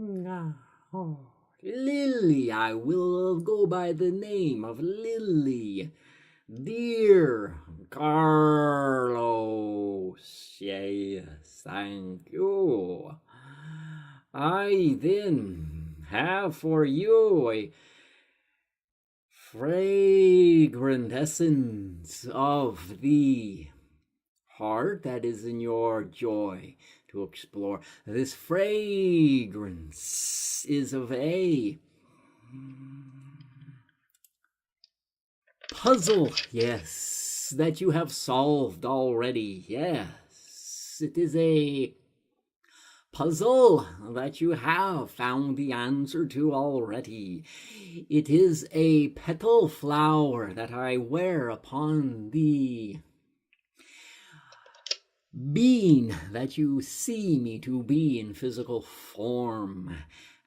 Oh, Lilly, I will go by the name of Lilly. Dear Carlos, yes, thank you. I then have for you a fragrant essence of the heart that is in your joy to explore. This fragrance is of a puzzle, yes, that you have solved already. Yes, it is a puzzle that you have found the answer to already. It is a petal flower that I wear upon the being that you see me to be in physical form.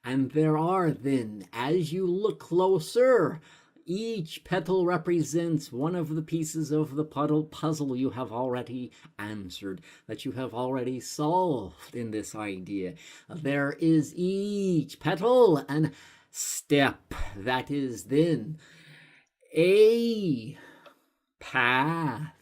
And there are then, as you look closer, each petal represents one of the pieces of the puzzle you have already answered, that you have already solved in this idea. There is each petal and step that is then a path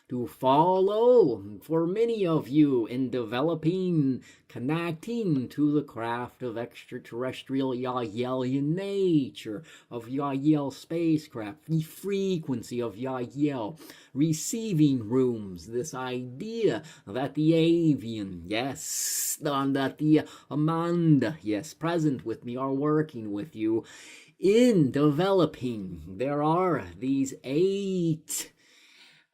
to follow for many of you in developing, connecting to the craft of extraterrestrial YahYel nature, of YahYel spacecraft, the frequency of YahYel, receiving rooms, this idea that the avian, yes, that the Amanda, yes, present with me, are working with you in developing. There are these 8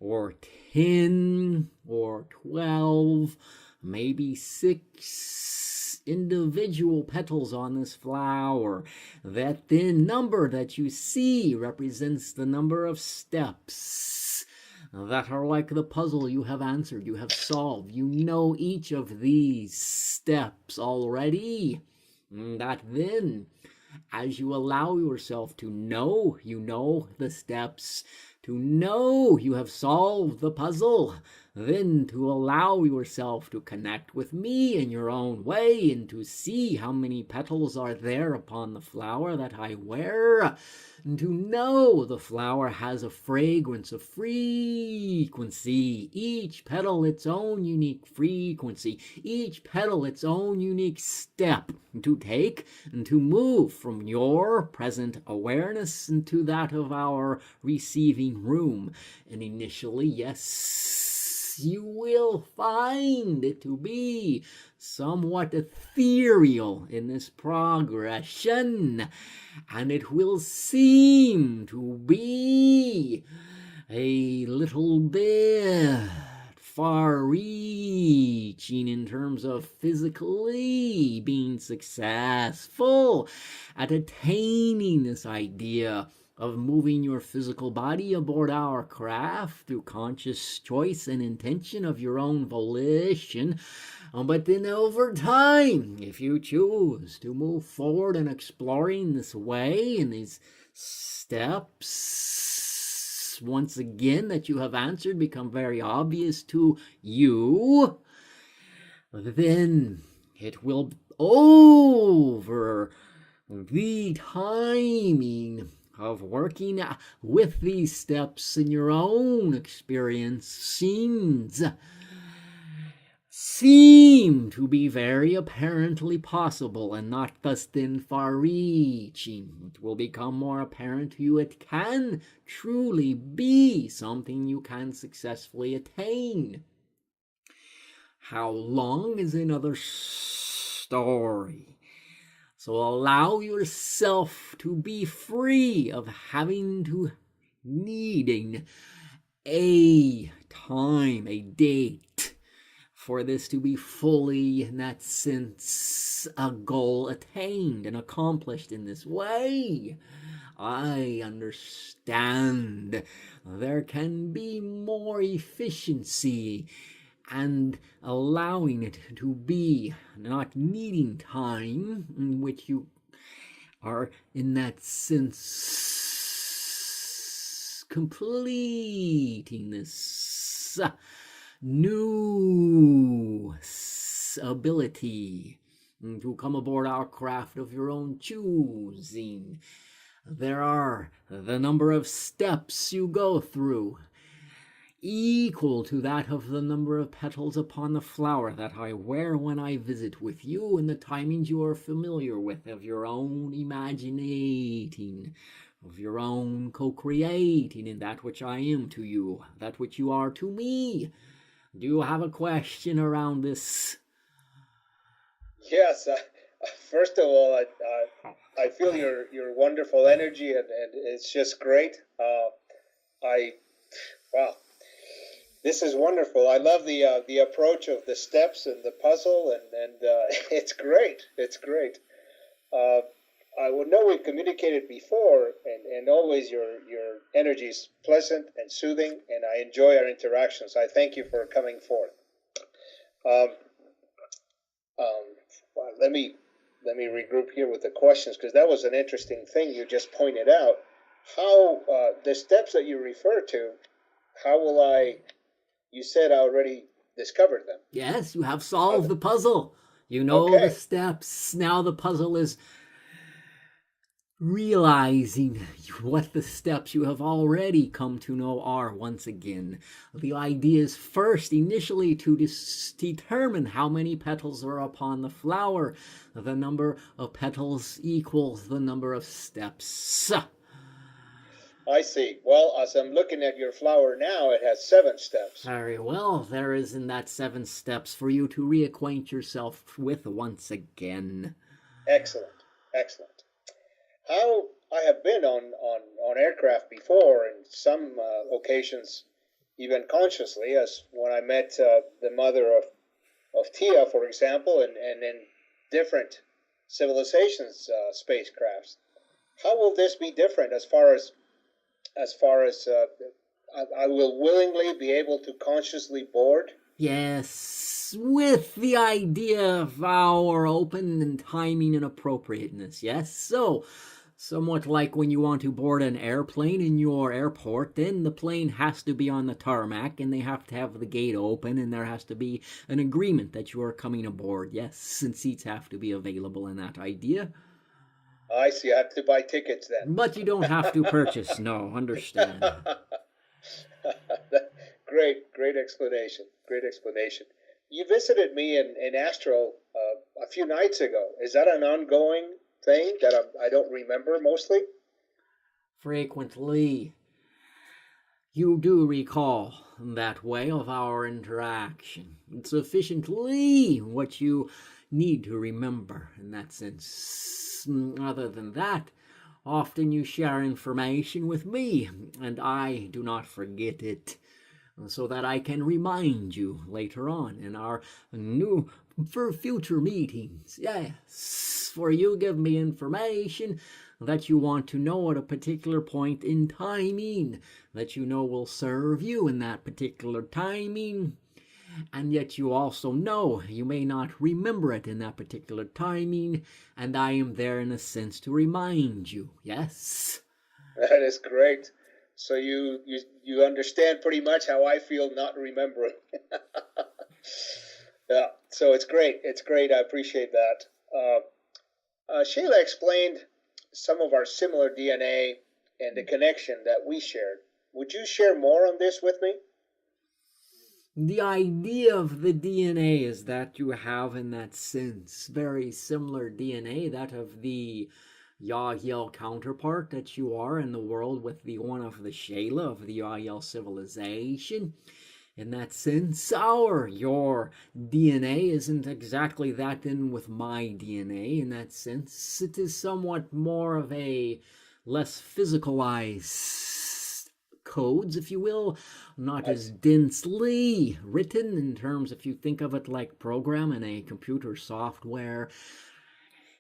or 10 or 12, maybe 6 individual petals on this flower. That thin number that you see represents the number of steps that are like the puzzle you have answered, you have solved. You know each of these steps already. That then, as you allow yourself to know, you know the steps, to know you have solved the puzzle, then to allow yourself to connect with me in your own way and to see how many petals are there upon the flower that I wear, and to know the flower has a fragrance, a frequency, each petal its own unique frequency, each petal its own unique step to take and to move from your present awareness into that of our receiving room. And initially, yes, you will find it to be somewhat ethereal in this progression, and it will seem to be a little bit far-reaching in terms of physically being successful at attaining this idea of moving your physical body aboard our craft through conscious choice and intention of your own volition. But then over time, if you choose to move forward in exploring this way and these steps, once again, that you have answered become very obvious to you, then it will, over the timing of working with these steps in your own experience, seem to be very apparently possible and not thus then far-reaching. It will become more apparent to you it can truly be something you can successfully attain. How long is another story. So allow yourself to be free of needing a time, a date, for this to be fully, in that sense, a goal attained and accomplished in this way. I understand there can be more efficiency and allowing it to be not needing time, in which you are, in that sense, completing this new ability to come aboard our craft of your own choosing. There are the number of steps you go through, equal to that of the number of petals upon the flower that I wear when I visit with you, and the timings you are familiar with of your own imaginating, of your own co-creating in that which I am to you, that which you are to me. Do you have a question around this? Yes. First of all, I feel your wonderful energy, and it's just great. Wow, this is wonderful. I love the approach of the steps and the puzzle, and it's great. It's great. Uh, I would know we've communicated before, and always your energy is pleasant and soothing, and I enjoy our interactions. I thank you for coming forth. Um, well, let me regroup here with the questions, because that was an interesting thing you just pointed out. How the steps that you refer to? How will I? You said I already discovered them. Yes, you have solved the puzzle. You know the steps. Now the puzzle is realizing what the steps you have already come to know are once again. The idea is first, initially, to determine how many petals are upon the flower. The number of petals equals the number of steps. I see. Well, as I'm looking at your flower now, it has 7 steps. Very well. There is in that 7 steps for you to reacquaint yourself with once again. Excellent. Excellent. How I have been on aircraft before, in some occasions, even consciously, as when I met the mother of Tia, for example, and in different civilizations, spacecrafts. How will this be different as far as I will willingly be able to consciously board? Yes, with the idea of our open and timing and appropriateness. Yes, so somewhat like when you want to board an airplane in your airport, then the plane has to be on the tarmac and they have to have the gate open and there has to be an agreement that you are coming aboard. Yes, and seats have to be available in that idea. I see. I have to buy tickets then. But you don't have to purchase. No, understand. Great explanation. Great explanation. You visited me in Astro a few nights ago. Is that an ongoing thing that I don't remember mostly? Frequently. You do recall that way of our interaction. It's sufficiently what you need to remember in that sense. Other than that, often you share information with me, and I do not forget it, so that I can remind you later on in our for future meetings. Yes, for you give me information that you want to know at a particular point in timing, that you know will serve you in that particular timing, and yet you also know you may not remember it in that particular timing, and I am there in a sense to remind you. Yes? That is great. So you understand pretty much how I feel not remembering. Yeah, so it's great. It's great. I appreciate that. Sheila explained some of our similar DNA and the connection that we shared. Would you share more on this with me? The idea of the DNA is that you have, in that sense, very similar DNA, that of the YahYel counterpart that you are in the world with the one of the Sheila of the YahYel civilization. In that sense, your DNA isn't exactly that in with my DNA. In that sense, it is somewhat more of a less physicalized codes, if you will, not as densely written in terms, if you think of it like program in a computer software.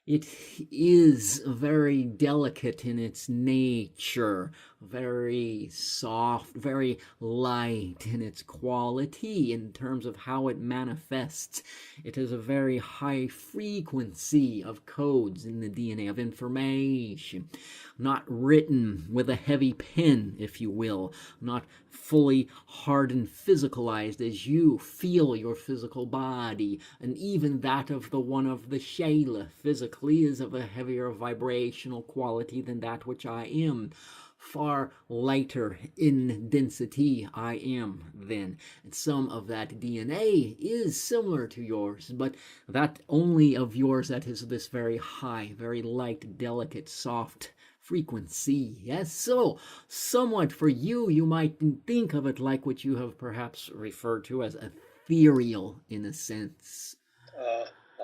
It is very delicate in its nature, very soft, very light in its quality in terms of how it manifests. It is a very high frequency of codes in the DNA, of information, not written with a heavy pen, if you will, not fully hardened, physicalized as you feel your physical body, and even that of the one of the Shayla physically is of a heavier vibrational quality than that which I am. Far lighter in density I am then. And some of that DNA is similar to yours, but that only of yours that is this very high, very light, delicate, soft frequency. Yes, so somewhat for you, you might think of it like what you have perhaps referred to as ethereal in a sense.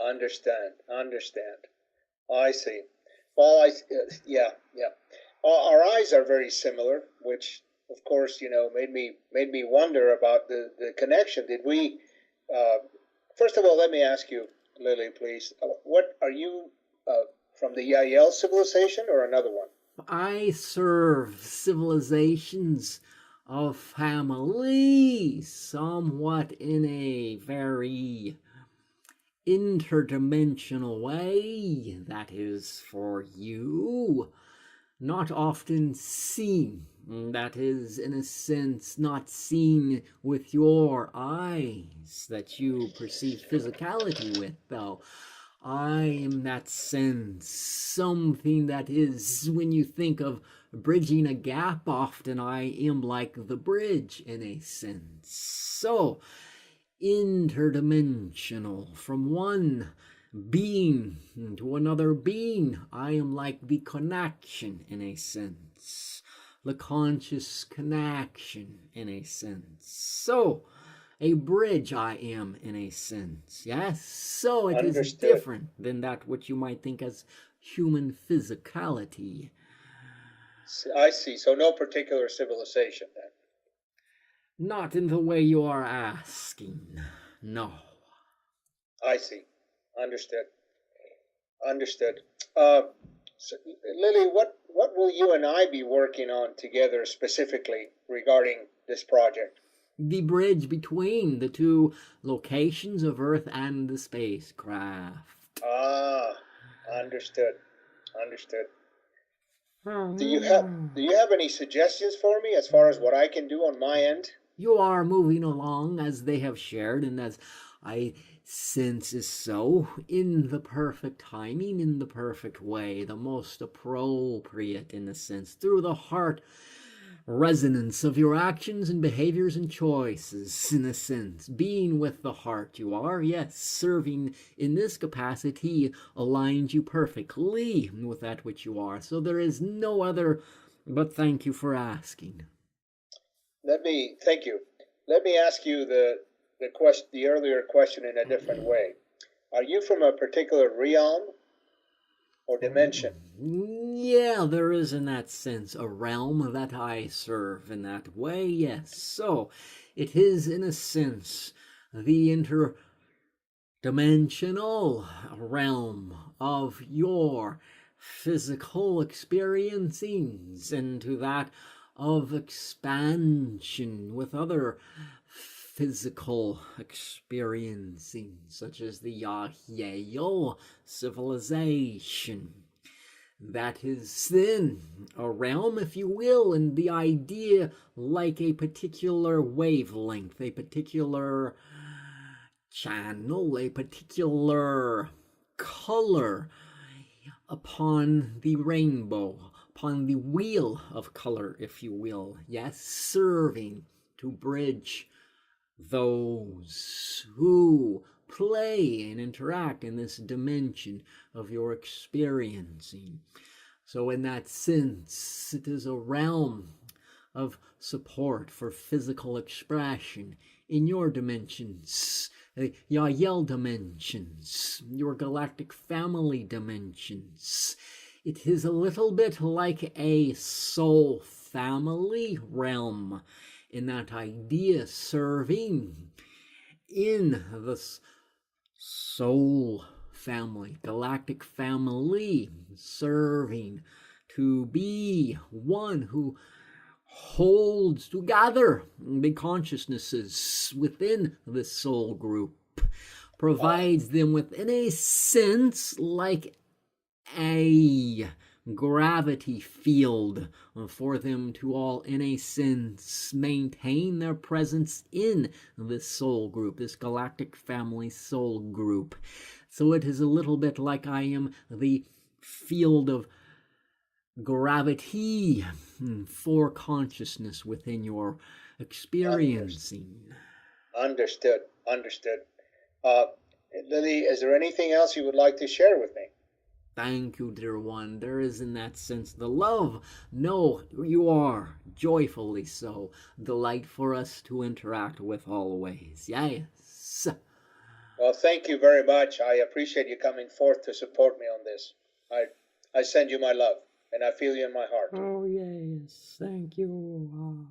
Understand. I see. Well, yeah. Our eyes are very similar, which, of course, made me wonder about the connection. Did we? First of all, let me ask you, Lily, please. What are you from the YahYel civilization or another one? I serve civilizations of family somewhat in a very interdimensional way. That is for you. Not often seen. That is, in a sense, not seen with your eyes that you perceive physicality with, though. I am, in that sense, something that is, when you think of bridging a gap, often I am like the bridge, in a sense. So, interdimensional, from one being to another being, I am like the connection in a sense, the conscious connection in a sense. So, a bridge I am in a sense. Yes, so it is Understood. different than that which you might think as human physicality. I see. So no particular civilization then. Not in the way you are asking. No. I see. Understood. Understood. So, Lily, what will you and I be working on together specifically regarding this project? The bridge between the two locations of Earth and the spacecraft. Ah, understood. Understood. Oh, Do you have any suggestions for me as far as what I can do on my end? you are moving along as they have shared, and as I sense is so, in the perfect timing, in the perfect way, the most appropriate in a sense, through the heart resonance of your actions and behaviors and choices, in a sense. Being with the heart you are, yes, serving in this capacity aligns you perfectly with that which you are. So there is no other but thank you for asking. Thank you. Let me ask you the earlier question in a different way. Are you from a particular realm or dimension? Yeah, there is in that sense a realm that I serve in that way, yes. So it is in a sense the interdimensional realm of your physical experiencings into that of expansion with other physical experiencing, such as the YahYel civilization. That is then a realm, if you will, and the idea like a particular wavelength, a particular channel, a particular color upon the rainbow, upon the wheel of color, if you will. Yes, serving to bridge those who play and interact in this dimension of your experiencing. So in that sense, it is a realm of support for physical expression in your dimensions, the YahYel dimensions, your galactic family dimensions. It is a little bit like a soul family realm in that idea, serving in the soul family, galactic family, serving to be one who holds together the consciousnesses within the soul group, provides them with, in a sense, like a gravity field for them to all, in a sense, maintain their presence in this soul group, this galactic family soul group. So it is a little bit like I am the field of gravity for consciousness within your experiencing. Understood. Uh, Lily, is there anything else you would like to share with me? Thank you, dear one. There is, in that sense, the love. No, you are joyfully so. Delight for us to interact with always. Yes. Well, thank you very much. I appreciate you coming forth to support me on this. I send you my love, and I feel you in my heart. Oh, yes. Thank you.